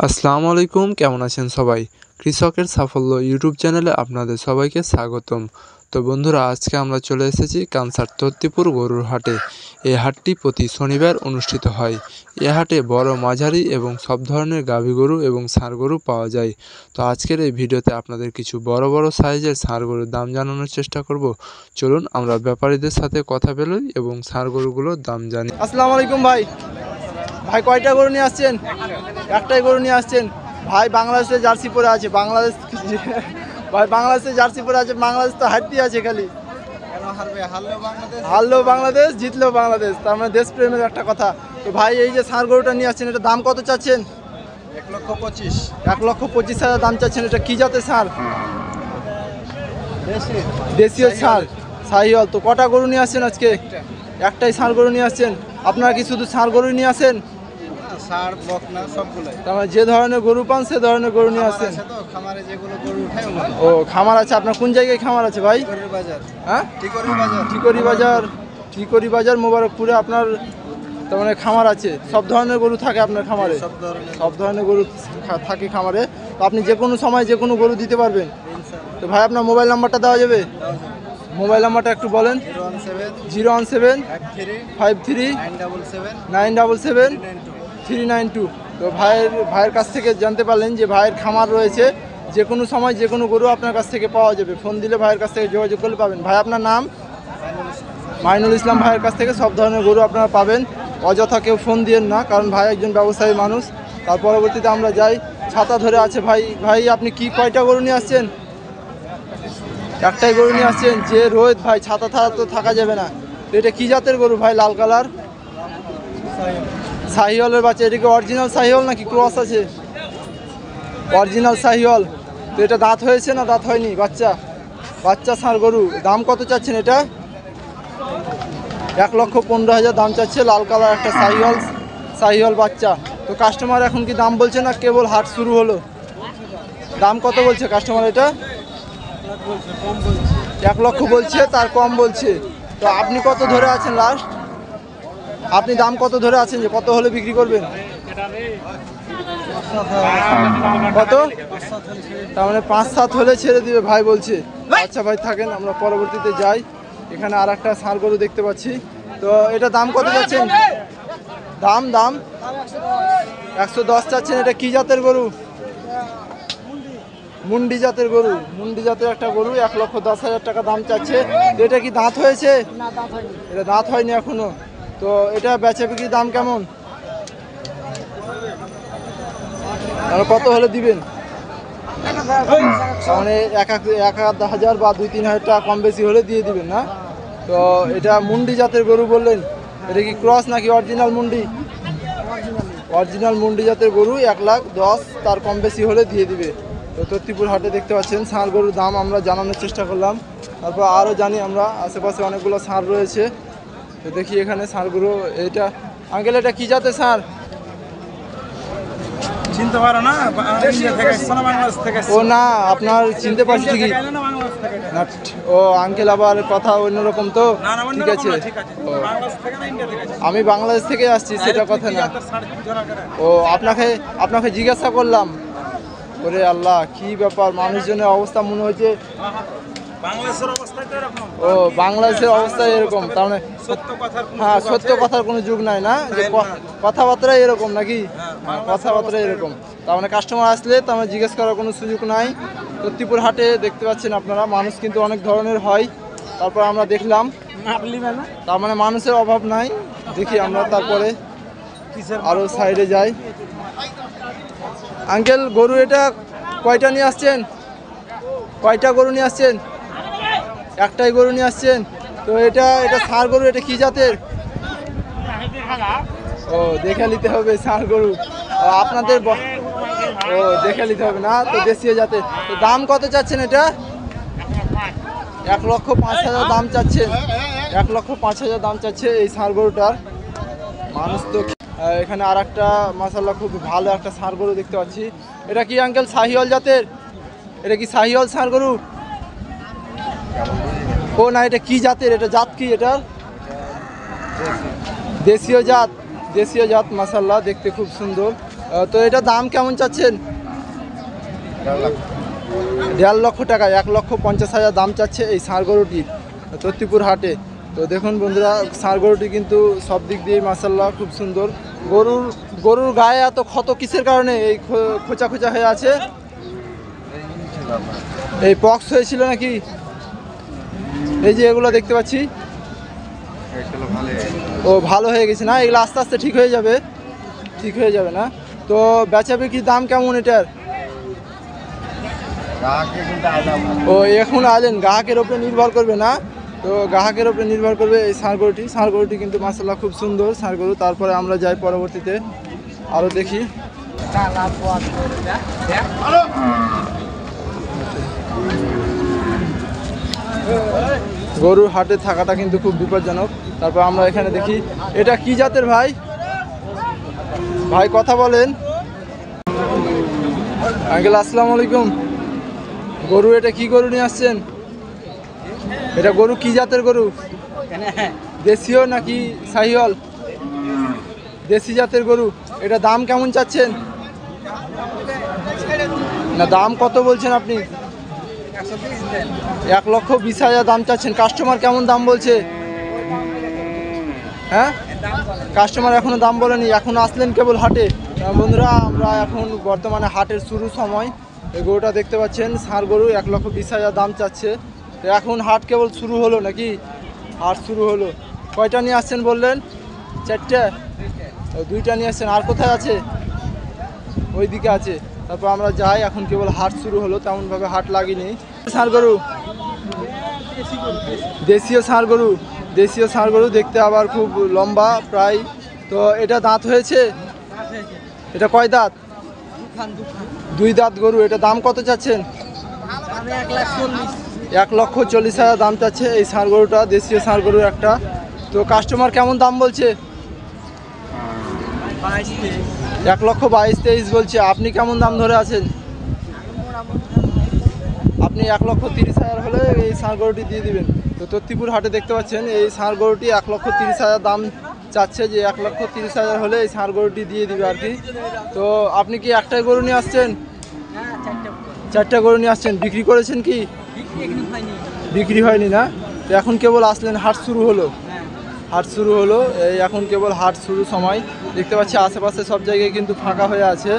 আসসালামু আলাইকুম, কেমন আছেন সবাই? কৃষকের সাফল্য ইউটিউব চ্যানেলে আপনাদের সবাইকে স্বাগতম। তো বন্ধুরা, আজকে আমরা চলে এসেছি কানসার তত্তিপুর গরুর হাটে। এই হাটটি প্রতি শনিবার অনুষ্ঠিত হয়। এ হাটে বড়, মাঝারি এবং সব ধরনের গাভী গরু এবং ষাঁড় গরু পাওয়া যায়। তো আজকের এই ভিডিওতে আপনাদের কিছু বড় বড় সাইজের ষাঁড় গরুর দাম জানানোর চেষ্টা করব। চলুন আমরা ব্যাপারীদের সাথে কথা বলি এবং ষাঁড় গরুগুলোর দাম জানি। আসসালামু আলাইকুম ভাই। ভাই কয়টা গরু নিয়ে আসছেন? একটাই গরু নিয়ে আসছেন। ভাই বাংলাদেশে জার্সি পরে আছে, বাংলাদেশ ভাই বাংলাদেশে জার্সি পরে আছে, বাংলাদেশ তো হাঁটতে আছে খালি। হারলেও বাংলাদেশ, জিতলেও বাংলাদেশ, তার মানে দেশপ্রেমের একটা কথা। তো ভাই এই যে ষাঁড় গরুটা নিয়ে আসছেন, এটা দাম কত চাচ্ছেন? 1,25,000। 1,25,000 দাম চাচ্ছেন। এটা কি জাতের ষাঁড়? দেশীয় ষাঁড়, শাহিওয়াল। তো কটা গরু নিয়ে আসছেন আজকে? একটাই ষাঁড় গরু নিয়ে আসছেন। আপনারা কি শুধু ষাঁড় গরু নিয়ে আসেন? ষাঁড়, বকনা সবগুলাই। তার মানে যে ধরনের গরু পান সে ধরনের গরু নিয়ে আসছেন। খামারে যেগুলো গরু উঠায় ওগুলো। ও, খামার আছে। আপনার কোন জায়গায় খামার আছে ভাই? টিকরি বাজার। হ্যাঁ, টিকরি বাজার। টিকরি বাজার মোবারকপুরে আপনার তার মানে খামার আছে। সব ধরনের গরু থাকে আপনার খামারে? সব ধরনের গরু থাকে খামারে। তো আপনি যে কোনো সময় যে কোনো গরু দিতে পারবেন। তো ভাই আপনার মোবাইল নাম্বারটা দেওয়া যাবে? মোবাইল নাম্বারটা একটু বলেন। 017 53 977 392। তো ভাইয়ের কাছ থেকে জানতে পারলেন যে ভাইয়ের খামার রয়েছে, যে কোনো সময় যে কোনো গরু আপনার কাছ থেকে পাওয়া যাবে। ফোন দিলে ভাইয়ের কাছ থেকে যোগাযোগ করলে পাবেন। ভাই আপনার নাম? মাইনুল ইসলাম। ভাইয়ের কাছ থেকে সব ধরনের গরু আপনারা পাবেন। অযথা কেউ ফোন দিয়েন না, কারণ ভাই একজন ব্যবসায়ী মানুষ। তার পরবর্তীতে আমরা যাই। ছাতা ধরে আছে ভাই আপনি কি কয়টা গরু নিয়ে আসছেন? একটাই গরু নিয়ে আসছেন। যে রোদ ভাই, ছাতা ছাড়া তো থাকা যাবে না। তো এটা কি জাতের গরু ভাই? লাল কালার, শাহিওয়ালের বাচ্চা। এটা কি অরিজিনাল শাহিওয়াল নাকি ক্রস আছে? অরিজিনাল শাহিওয়াল। তো এটা দাঁত হয়েছে না দাঁত হয়নি? বাচ্চা ষাঁড় গরু। দাম কত চাচ্ছেন এটা? 1,15,000 দাম চাচ্ছে। লাল কালার একটা শাহিওয়াল বাচ্চা। তো কাস্টমার এখন কি দাম বলছে না কেবল হাট শুরু হলো? দাম কত বলছে কাস্টমার? এটা 1 লক্ষ বলছে, তার কম বলছে। তো আপনি কত ধরে আছেন লাস্ট? আপনি দাম কত ধরে আছেন যে কত হলে বিক্রি করবেন? কত? তার মানে 5-7 হলে ছেড়ে দিবে ভাই বলছে। আচ্ছা ভাই থাকেন, আমরা পরবর্তীতে যাই। এখানে আর একটা ষাঁড় গরু দেখতে পাচ্ছি। তো এটা দাম কত চাচ্ছেন? দাম 110 চাচ্ছেন। এটা কি জাতের গরু? মুন্ডি জাতের গরু। মুন্ডি জাতের একটা গরু, 1,10,000 টাকা দাম চাচ্ছে। এটা কি দাঁত হয়েছে? এটা দাঁত হয়নি এখনো। তো এটা বেচা বিক্রি দাম কেমন? কত হলে দিবেন? মানে 1,000 বা 2-3 হাজার টাকা কম বেশি হলে দিয়ে দিবেন না? তো এটা মুন্ডি জাতের গরু বললেন। এটা কি ক্রস নাকি অরিজিনাল মুন্ডি? অরিজিনাল মুন্ডি জাতের গরু। 1,10,000, তার কম বেশি হলে দিয়ে দিবে। তো তত্তিপুর হাটে দেখতে পাচ্ছেন ষাঁড় গরুর দাম আমরা জানানোর চেষ্টা করলাম। তারপর আরও জানি আমরা, আশেপাশে অনেকগুলো ষাঁড় রয়েছে। তো দেখি এখানে ষাঁড় গরু। এটা আঙ্কেল, এটা কি জাতের ষাঁড়? চিনতে পারো না? বাংলাদেশ থেকে। ও না, আপনার চিনতে পারছি কি না? ও আঙ্কেল আবার কথা অন্যরকম। তো ঠিক আছে। আমি বাংলাদেশ থেকে আসছি, সেটা কথা না। ও আপনাকে জিজ্ঞাসা করলাম। ওরে আল্লাহ, কি ব্যাপার, মানুষজনের অবস্থা মনে হচ্ছে। ও, বাংলাদেশের অবস্থা এরকম। তার মানে হ্যাঁ, সত্য কথার কোনো যুগ নাই না, যে কথাবার্তা এরকম নাকি? কথাবার্তা এরকম। তার মানে কাস্টমার আসলে তার মানে জিজ্ঞেস করার কোনো সুযোগ নাই। তত্তিপুর হাটে দেখতে পাচ্ছেন আপনারা, মানুষ কিন্তু অনেক ধরনের হয়। তারপর আমরা দেখলাম, তার মানে মানুষের অভাব নাই। দেখি আমরা তারপরে আরও সাইডে যাই। আঙ্কেল, গরু এটা কয়টা নিয়ে আসছেন? কয়টা গরু নিয়ে আসছেন? একটাই গরু নিয়ে আসছেন। তো এটা ষাঁড় গরু। এটা কি জাতের? ও, দেখে নিতে হবে ষাঁড় গরু আপনাদের। ও, দেখে নিতে হবে না? তো দেশীয় জাতের। তো দাম কত চাচ্ছেন এটা? 1,05,000 দাম চাচ্ছেন। 1,05,000 দাম চাচ্ছে এই ষাঁড় গরুটার। মানুষ তো এখানে আর একটা মাশাআল্লাহ খুব ভালো একটা ষাঁড় গরু দেখতে পাচ্ছি। এটা কি আঙ্কেল শাহিওয়াল জাতের? এটা কি শাহিওয়াল ষাঁড় গরু? ও না, এটা কি জাতের? এটা জাত কি? এটা দেশীয় জাত। মাশাআল্লাহ দেখতে খুব সুন্দর। তো এটা দাম কেমন চাচ্ছেন? 1.5 লক্ষ টাকা, 1,50,000 দাম চাচ্ছে এই ষাঁড় গরুটি তত্তিপুর হাটে। তো দেখুন বন্ধুরা, ষাঁড় গরুটি কিন্তু সব দিক দিয়ে মাশাআল্লাহ খুব সুন্দর। গরুর গায়ে এত ক্ষত কিসের কারণে এই খোঁচা খোঁচা হয়ে আছে? এই পক্স হয়েছিল নাকি? এই যে এগুলো দেখতে পাচ্ছি, ও ভালো হয়ে গেছে না? এগুলো আস্তে আস্তে ঠিক হয়ে যাবে, ঠিক হয়ে যাবে না? তো বেচা বিক্রির দাম কেমন এটার? ও এখন আলেন, গ্রাহকের উপরে নির্ভর করবে না? তো গ্রাহকের উপরে নির্ভর করবে এই ষাঁড় গরুটি কিন্তু মাশাআল্লাহ খুব সুন্দর ষাঁড় গরু। তারপরে আমরা যাই পরবর্তীতে আরও দেখি। গরুর হাটে থাকাটা কিন্তু খুব বিপজ্জনক। তারপর আমরা এখানে দেখি, এটা কি জাতের ভাই? ভাই কথা বলেন। আঙ্কেল আসসালামু আলাইকুম। গরু এটা কি গরু নিয়ে আসছেন? এটা গরু কি জাতের গরু? দেশীয় নাকি শাহিওয়াল? দেশি জাতের গরু। এটা দাম কেমন চাচ্ছেন? না দাম কত বলছেন আপনি? 1,20,000 দাম চাচ্ছেন। কাস্টমার কেমন দাম বলছে? হ্যাঁ, কাস্টমার এখনো দাম বলেনি, এখন আসলেন কেবল হাটে। বন্ধুরা, আমরা এখন বর্তমানে হাটের শুরু সময়। এই গরুটা দেখতে পাচ্ছেন ষাঁড় গরু, 1,20,000 দাম চাচ্ছে। এখন হাট কেবল শুরু হলো নাকি? হাট শুরু হলো। কয়টা নিয়ে আসছেন বললেন? 4টে? 2টা নিয়ে আসছেন। আর কোথায় আছে? ওই দিকে আছে। তারপর আমরা যাই, এখন কেবল হাট শুরু হলো, তেমনভাবে হাট লাগেনি। ষাঁড় গরু, দেশীয় ষাঁড় গরু, দেশীয় ষাঁড় গরু দেখতে আবার খুব লম্বা প্রায়। তো এটা দাঁত হয়েছে? এটা কয় দাঁত? 2 দাঁত গরু। এটা দাম কত চাচ্ছেন? 1,40,000 দাম চাচ্ছে এই ষাঁড় গরুটা, দেশীয় ষাঁড় গরু একটা। তো কাস্টমার কেমন দাম বলছে? 1,22,000 বলছে। আপনি কেমন দাম ধরে আছেন? আপনি 1,30,000 হলে এই ষাঁড় গরুটি দিয়ে দিবেন। তো তত্তিপুর হাটে দেখতে পাচ্ছেন এই ষাঁড় গরুটি 1,30,000 দাম চাচ্ছে, যে 1,30,000 হলে এই ষাঁড় গরুটি দিয়ে দিবে আর কি। তো আপনি কি একটাই গরু নিয়ে আসছেন? 4টা গরু নিয়ে আসছেন। বিক্রি করেছেন কি? বিক্রি হয়নি না? তো এখন কেবল আসলেন, হাট শুরু হলো, হাট শুরু হলো। এই এখন কেবল হাট শুরু সময়। দেখতে পাচ্ছি আশেপাশে সব জায়গায় কিন্তু ফাঁকা হয়ে আছে।